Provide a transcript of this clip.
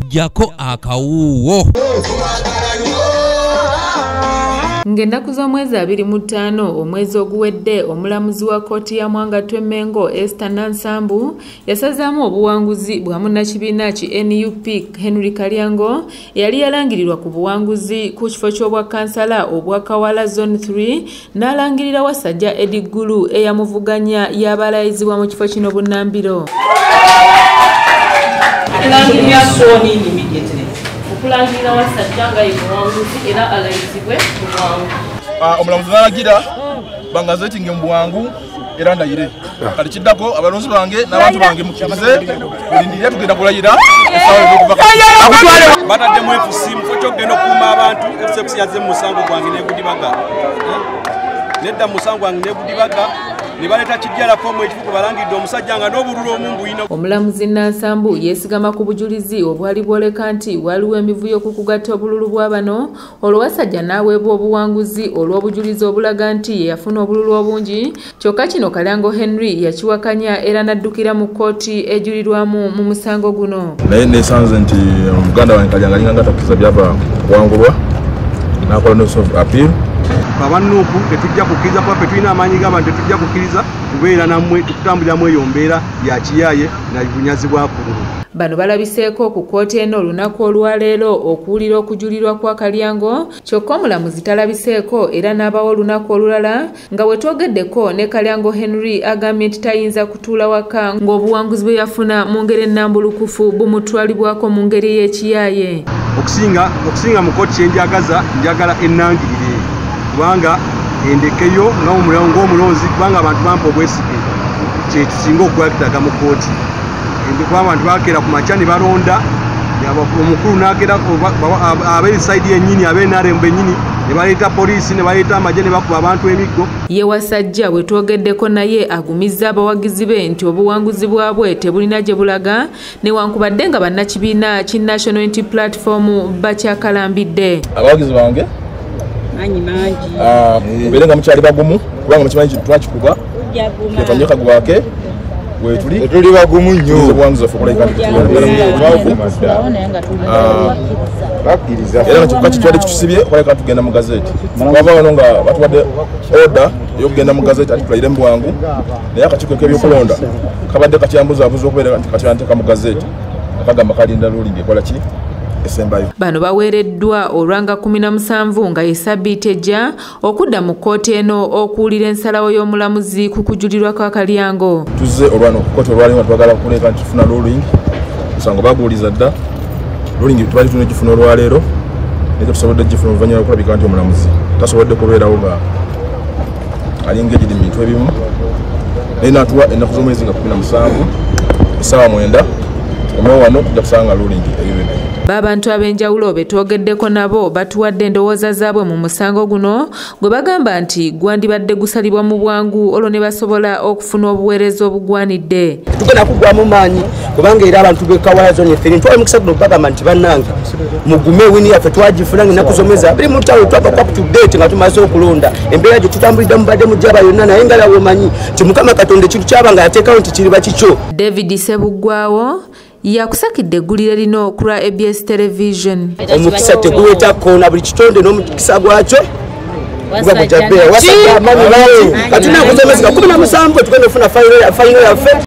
jako akawuwo. Ng'ennaku z'omwezi 25 omwezi oguwedde omulamuzi wa kkooti ya Mwangattu Mengo Esther Nansambu yasazaamu obuwanguzi bwa munnakibiina ki NUP Henry Kalyango yali yalangirirwa ku buwanguzi ku kifo ky'obwa kansala obwa Kawala Zone 3 n'alangirira Wasajja Eddie Gulu eyamuvuganya yabalayizibwa mu kifo kino Bunnambiro. Okulangirira Wasajja nga y'obuwanguzi era alayizibwe mu bwangu. Omulamuzi n'alagira bangazeetinge mu bwangu era ndayire. Kati kiddako abalonzi bange n'abantu bange mukkirize bulindire tugenda kulayira essaawa ez'okuva batadde mu FCC mufo ky'okugenda okukuuma abantu FCC yazze mu musango gwange n'egudibaga. Nedda mu musango gwange n'egudibaga nibaleta kijjala fomu ekifuko balangidde omusajja nga n'obululu omumbuyina. Omulamuzi Nansambu yeesigama ku bujulizi obwali bwoleka nti waliwo emivuyo ku kugatta obululu bwa bano olwo Wasajja n'aweebwa obuwanguzi olw'obujulizi obulaga nti yafuna obululu obungi kyokka kino Kalyango Henry yakiwakanya era n'addukira mu kkooti ejulirwamu mu musango guno. Naye neesanze nti omuganda wange Kalyango alinga nga takkiriza byava kuwangulwa n'akola notice of appeal. Abanuku tetujja kukkiriza kuba tulina amaanyi g'abantu tetujja kukkiriza kubeera nammwe tukutambuliramu eyo mbeera ya kiyaaye na bunyazibwa kululu. Bano balabiseeko ku kkooti eno olunaku olwaleero okuwulira okujulirwa kwa Kalyango kyokka omulamuzi talabiseeko era n'abawo olunaku olulala nga bwe twogeddeko ne Kalyango Henry agambye nti tayinza kutuula waka ng'obuwanguzi bwe yafuna mu ngeri ennambulukufu bumutwalibwako mu ngeri y'ekiyaaye. Okusinga mu kkooti kyenjagaza njagala ennangirire kubanga endekeyo ng'omulonzi kubanga abantu bampa obwesige kye kisinga okukwataga mu kkooti. Kuba abantu bakeera ku makya ne balonda omukulu n'akeera ab'esaidi yennyini ab'NRM bennyini ne baleeta poliisi ne baleeta amagye ne bakuba abantu emiggo. Ye Wasajja bwe twogeddeko naye agumizza abawagizi be nti obuwanguzi bwabwe tebulina gye bulaga newankubadde nga bannakibiina ki National Unity Platform bakyakalambidde. Abawagizi bange mubeere nga mukyali bagumu kubanga mukimanyi kintu twakikuba tetanyeka gwake tuli bagumu nnyo era nakikuka kitwadde kitusibye okuleka tugenda mu gazeti twava wano nga batuwadde order ey'okugenda mu gazeti ati tulayire mu bwangu naye akakiiko k'ebyokulonda kabadde katyambuzaabuza okubeera nti katyanteeka mu gazeti akagamba kalinda ruling ekola ki esembayo. Bano baweereddwa olwanga 17 nga ye Ssabbiiti ejja okudda mu kkooti eno okuwulira ensalawo y'omulamuzi ku kujulirwa kwa Kalyango. Tuzze olwano ku kkooti olwali nga twagala kuleeka nti tufuna ruling musango baguwuliza dda ruling tubali tulina gifuna olwaleero naye tusobodde gifuna oluvannyuma lw'okulabika nti omulamuzi tasobodde kubeerawo nga alinga egiri mu bintu ebimu naye n'atuwa ennaku z'omwezi nga 17 essaawa 9 omewo wano tujja kusanga ruling ebiwedde. Abantu ab'enjawulo be twogeddeko nabo batuwadde endowooza zaabwe mu musango guno gwe bagamba nti gwandibadde gusalibwa mu bwangu olwo ne basobola okufuna obuweereza obugwanidde. Tugenda kuggwamu maanyi kubanga era abantu b'e Kawala Zone 3 ntwala mukisa guno bagamba nti bannange mugume wini yaffe twagifuna ng'ennaku z'omwezi 25 twaka up to date nga tumaze okulonda embeera gye tutambulidde mubadde mujjaba yonna naye nga lawe omanyi nti Mukama Katonda ekintu kyaba nga yateekawo nti kiriba kikyo. David Sebuggwawo yakusakidde eggulire lino ku lwa ABS Television. Omukisa teguweta koona buli kitonde n'omukisa gwakyo guba gujja bbeera Wasajja amaanyi bawe kati naku z'omwezi 17 tugenda okufuna fayiro yaffe.